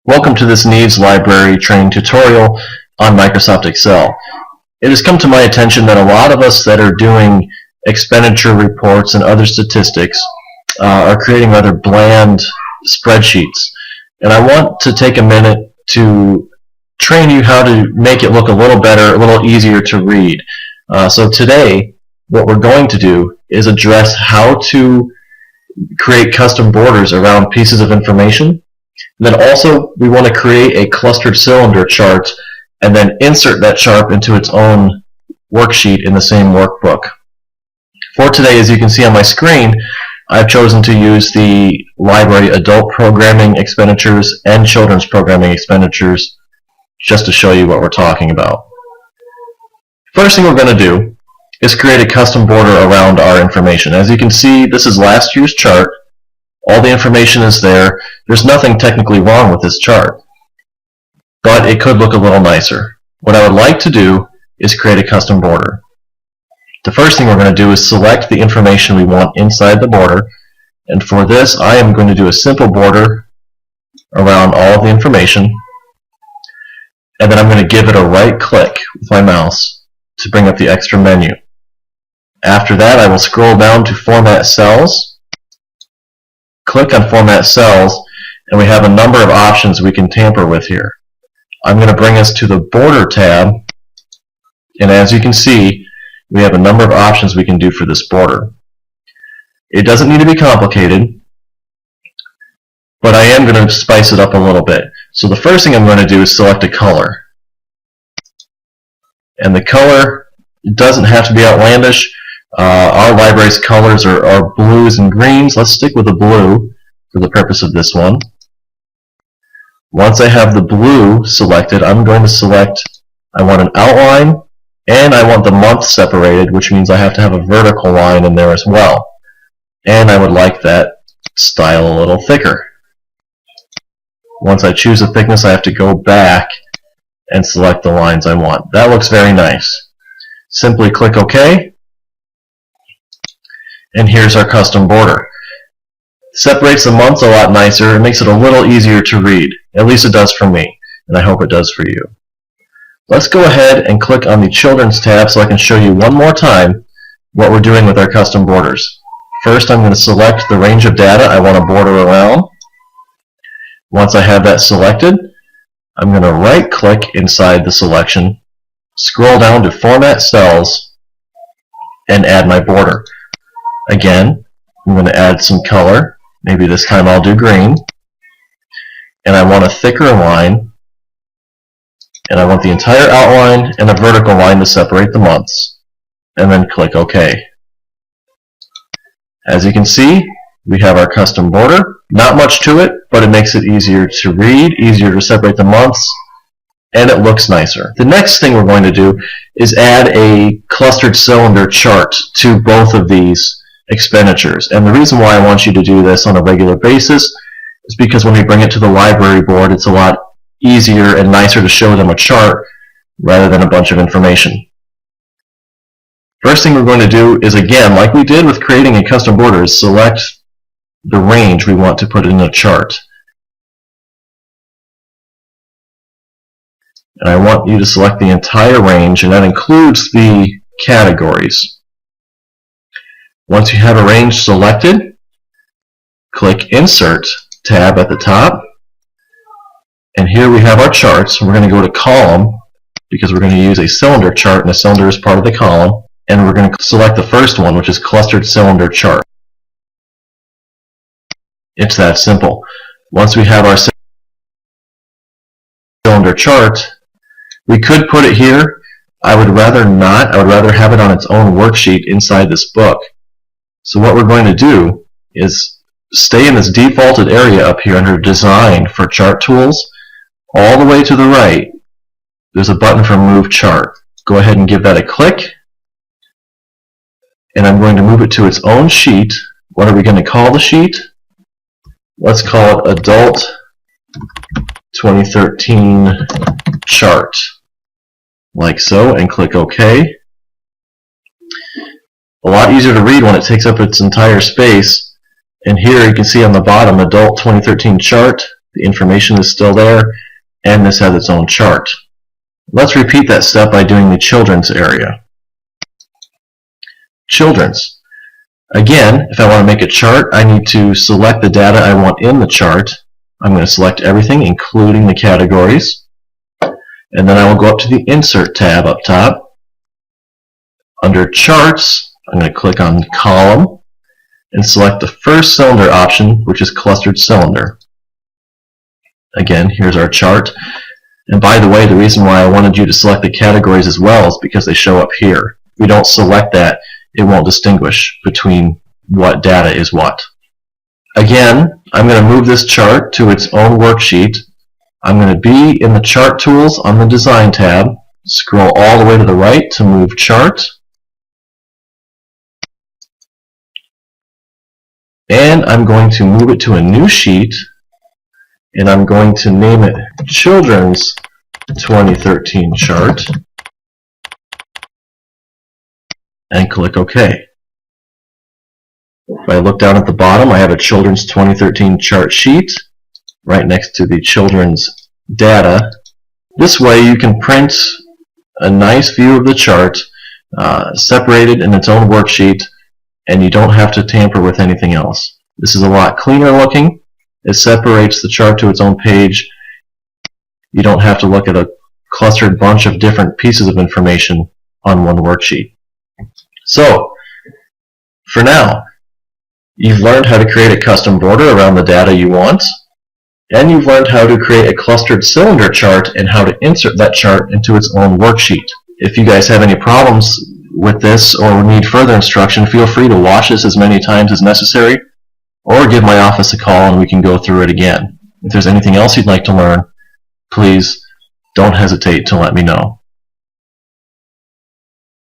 Welcome to this Needs Library training tutorial on Microsoft Excel. It has come to my attention that a lot of us that are doing expenditure reports and other statistics are creating rather bland spreadsheets. And I want to take a minute to train you how to make it look a little better, a little easier to read. So today, what we're going to do is address how to create custom borders around pieces of information. And then also, we want to create a clustered cylinder chart and then insert that chart into its own worksheet in the same workbook. For today, as you can see on my screen, I've chosen to use the library adult programming expenditures and children's programming expenditures just to show you what we're talking about. First thing we're going to do is create a custom border around our information. As you can see, this is last year's chart. All the information is there. There's nothing technically wrong with this chart, but it could look a little nicer. What I would like to do is create a custom border. The first thing we're going to do is select the information we want inside the border, and for this I am going to do a simple border around all of the information, and then I'm going to give it a right click with my mouse to bring up the extra menu. After that, I will scroll down to Format Cells, click on Format Cells, and we have a number of options we can tamper with here. I'm going to bring us to the Border tab, and as you can see, we have a number of options we can do for this border. It doesn't need to be complicated, but I am going to spice it up a little bit. So the first thing I'm going to do is select a color. And the color doesn't have to be outlandish. Our library's colors are blues and greens. Let's stick with the blue for the purpose of this one. Once I have the blue selected, I'm going to select, I want an outline, and I want the month separated, which means I have to have a vertical line in there as well. And I would like that style a little thicker. Once I choose the thickness, I have to go back and select the lines I want. That looks very nice. Simply click OK. And here's our custom border. Separates the months a lot nicer. It makes it a little easier to read. At least it does for me, and I hope it does for you. Let's go ahead and click on the Children's tab so I can show you one more time what we're doing with our custom borders. First, I'm going to select the range of data I want to border around. Once I have that selected, I'm going to right-click inside the selection, scroll down to Format Cells, and add my border. Again, I'm going to add some color. Maybe this time I'll do green. And I want a thicker line. And I want the entire outline and a vertical line to separate the months. And then click OK. As you can see, we have our custom border. Not much to it, but it makes it easier to read, easier to separate the months, and it looks nicer. The next thing we're going to do is add a clustered cylinder chart to both of these expenditures. And the reason why I want you to do this on a regular basis is because when we bring it to the library board, it's a lot easier and nicer to show them a chart rather than a bunch of information. First thing we're going to do is, again, like we did with creating a custom border, is select the range we want to put in a chart. And I want you to select the entire range, and that includes the categories. Once you have a range selected, click Insert tab at the top, and here we have our charts. We're going to go to Column because we're going to use a cylinder chart, and a cylinder is part of the column, and we're going to select the first one, which is Clustered Cylinder Chart. It's that simple. Once we have our cylinder chart, we could put it here. I would rather not. I would rather have it on its own worksheet inside this book. So what we're going to do is stay in this defaulted area up here under Design for Chart Tools. All the way to the right, there's a button for Move Chart. Go ahead and give that a click. And I'm going to move it to its own sheet. What are we going to call the sheet? Let's call it Adult 2013 Chart. Like so, and click OK. A lot easier to read when it takes up its entire space. And here you can see on the bottom, Adult 2013 Chart. The information is still there, and this has its own chart. Let's repeat that step by doing the children's area. Children's. Again, if I want to make a chart, I need to select the data I want in the chart. I'm going to select everything, including the categories. And then I will go up to the Insert tab up top. Under Charts, I'm going to click on Column and select the first cylinder option, which is Clustered Cylinder. Again, here's our chart. And by the way, the reason why I wanted you to select the categories as well is because they show up here. If we don't select that, it won't distinguish between what data is what. Again, I'm going to move this chart to its own worksheet. I'm going to be in the Chart Tools on the Design tab, scroll all the way to the right to move Chart, and I'm going to move it to a new sheet, and I'm going to name it Children's 2013 Chart, and click OK. If I look down at the bottom, I have a Children's 2013 chart sheet right next to the children's data. This way you can print a nice view of the chart, separated in its own worksheet, and you don't have to tamper with anything else. This is a lot cleaner looking. It separates the chart to its own page. You don't have to look at a clustered bunch of different pieces of information on one worksheet. So, for now, you've learned how to create a custom border around the data you want, and you've learned how to create a clustered cylinder chart and how to insert that chart into its own worksheet. If you guys have any problems with this or need further instruction, feel free to watch this as many times as necessary, or give my office a call and we can go through it again. If there's anything else you'd like to learn, please don't hesitate to let me know.